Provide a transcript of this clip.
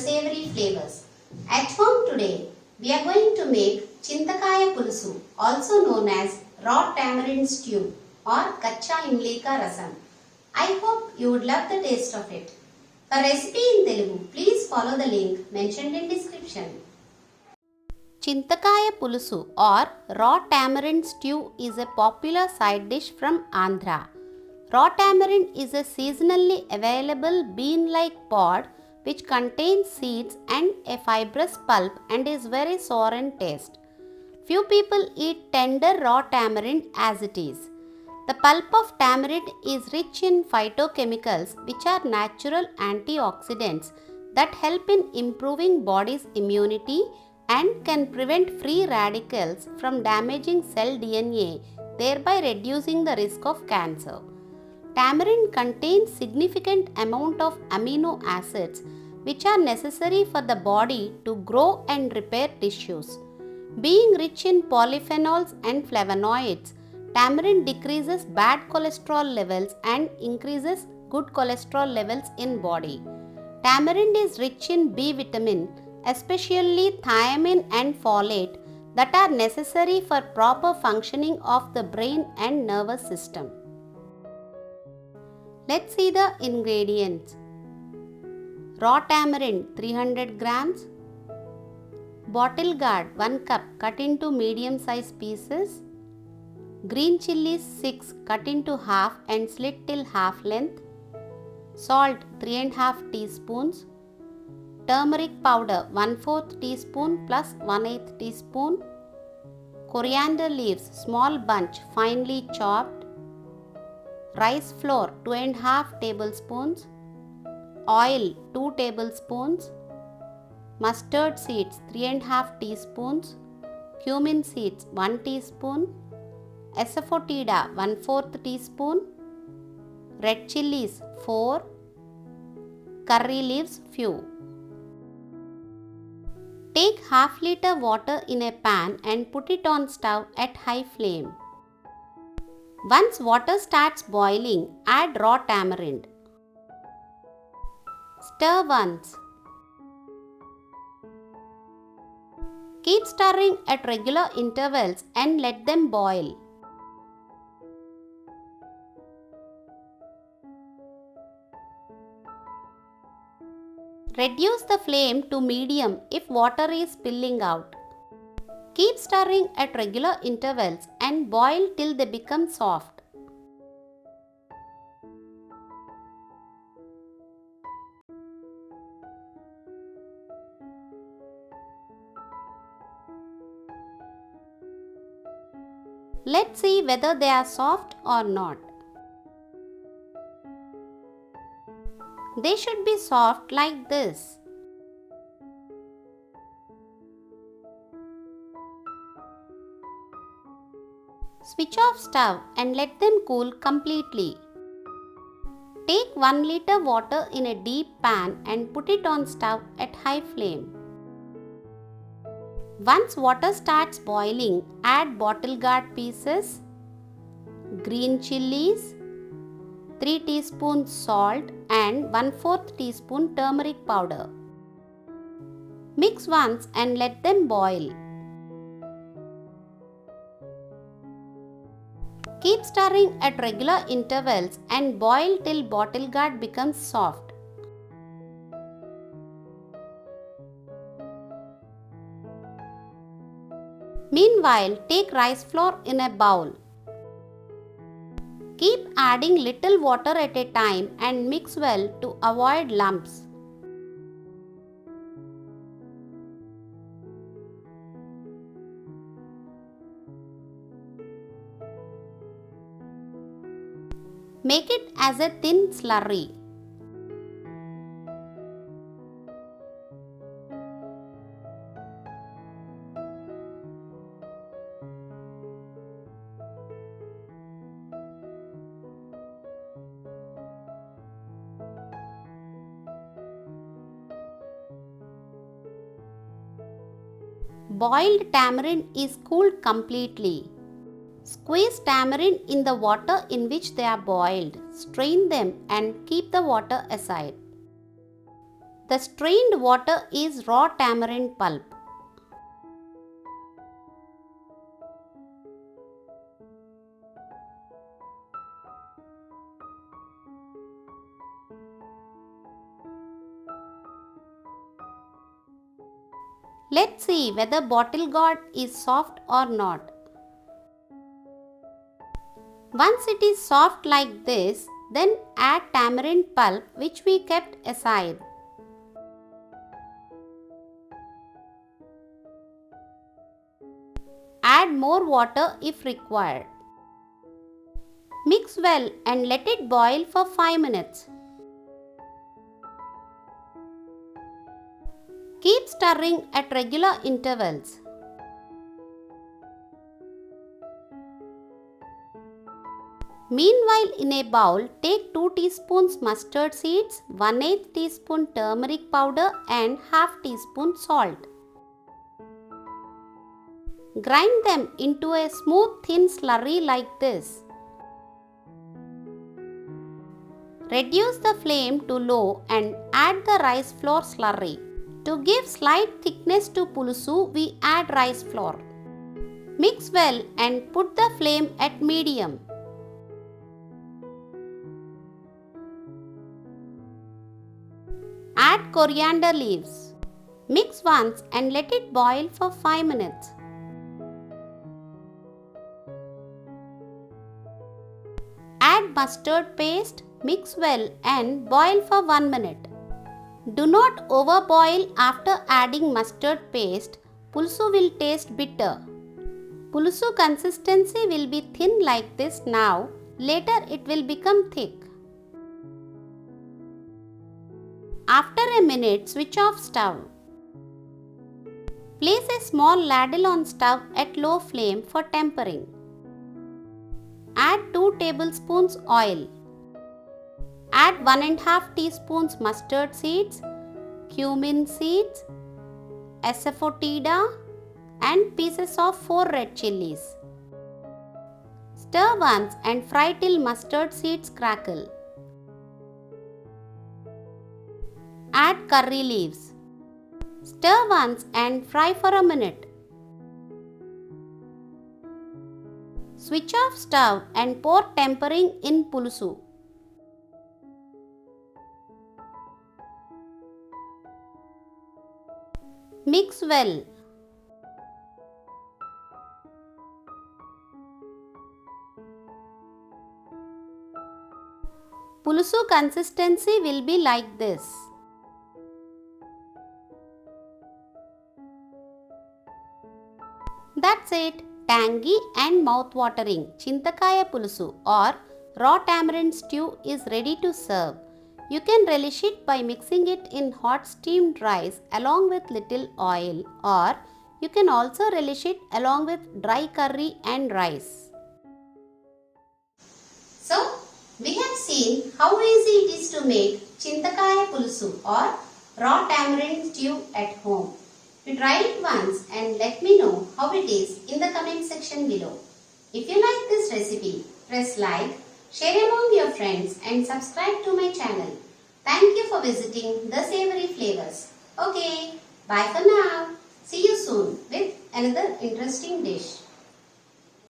savory flavors. At home today, we are going to make Chintakaya Pulusu, also known as raw tamarind stew or Kacha Imlika Rasam. I hope you would love the taste of it. For recipe in Telugu, please follow the link mentioned in description. Chintakaya Pulusu or raw tamarind stew is a popular side dish from Andhra. Raw tamarind is a seasonally available bean-like pod which contains seeds and a fibrous pulp and is very sour in taste. Few people eat tender raw tamarind as it is. The pulp of tamarind is rich in phytochemicals which are natural antioxidants that help in improving body's immunity and can prevent free radicals from damaging cell DNA, thereby reducing the risk of cancer. Tamarind contains significant amount of amino acids which are necessary for the body to grow and repair tissues. Being rich in polyphenols and flavonoids, tamarind decreases bad cholesterol levels and increases good cholesterol levels in body. Tamarind is rich in B vitamin, especially thiamine and folate that are necessary for proper functioning of the brain and nervous system. Let's see the ingredients. Raw tamarind 300 grams, bottle gourd 1 cup cut into medium size pieces, green chillies 6 cut into half and slit till half length, salt 3½ teaspoons, turmeric powder 1/4 teaspoon plus 1/8 teaspoon, coriander leaves small bunch finely chopped, rice flour 2½ tablespoons, oil 2 tablespoons, mustard seeds 3½ teaspoons, cumin seeds 1 teaspoon, asafoetida 1/4 teaspoon, red chillies 4, curry leaves few. Take ½ liter water in a pan and put it on stove at high flame. Once water starts boiling, add raw tamarind. Stir once. Keep stirring at regular intervals and let them boil. Reduce the flame to medium if water is spilling out. Keep stirring at regular intervals and boil till they become soft. Let's see whether they are soft or not. They should be soft like this. Switch off stove and let them cool completely. Take 1 liter water in a deep pan and put it on stove at high flame. Once water starts boiling, add bottle gourd pieces, green chillies, 3 teaspoons salt and 1/4 teaspoon turmeric powder. Mix once and let them boil. Keep stirring at regular intervals and boil till bottle gourd becomes soft. Meanwhile, take rice flour in a bowl. Keep adding little water at a time and mix well to avoid lumps. Make it as a thin slurry. Boiled tamarind is cooled completely. Squeeze tamarind in the water in which they are boiled. Strain them and keep the water aside. The strained water is raw tamarind pulp. Let's see whether bottle gourd is soft or not. Once it is soft like this, then add tamarind pulp which we kept aside. Add more water if required. Mix well and let it boil for 5 minutes. Keep stirring at regular intervals. Meanwhile, in a bowl, take 2 teaspoons mustard seeds, 1/8 teaspoon turmeric powder and half teaspoon salt. Grind them into a smooth thin slurry like this. Reduce the flame to low and add the rice flour slurry. To give slight thickness to pulusu, we add rice flour. Mix well and put the flame at medium. Add coriander leaves. Mix once and let it boil for 5 minutes. Add mustard paste, mix well and boil for 1 minute. Do not overboil after adding mustard paste. Pulusu will taste bitter. Pulusu consistency will be thin like this now. Later it will become thick. After a minute, switch off stove. Place a small ladle on stove at low flame for tempering. Add 2 tablespoons oil. Add 1½ teaspoons mustard seeds, cumin seeds, asafoetida and pieces of 4 red chilies. Stir once and fry till mustard seeds crackle. Add curry leaves. Stir once and fry for a minute. Switch off stove and pour tempering in pulusu. Mix well. Pulusu consistency will be like this. That's it. Tangy and mouth-watering Chintakaya Pulusu or raw tamarind stew is ready to serve. You can relish it by mixing it in hot steamed rice along with little oil, or you can also relish it along with dry curry and rice. So, we have seen how easy it is to make Chintakaya Pulusu or raw tamarind stew at home. You try it once and let me know how it is in the comment section below. If you like this recipe, press like, share among your friends and subscribe to my channel. Thank you for visiting The Savory Flavors. Okay, bye for now. See you soon with another interesting dish.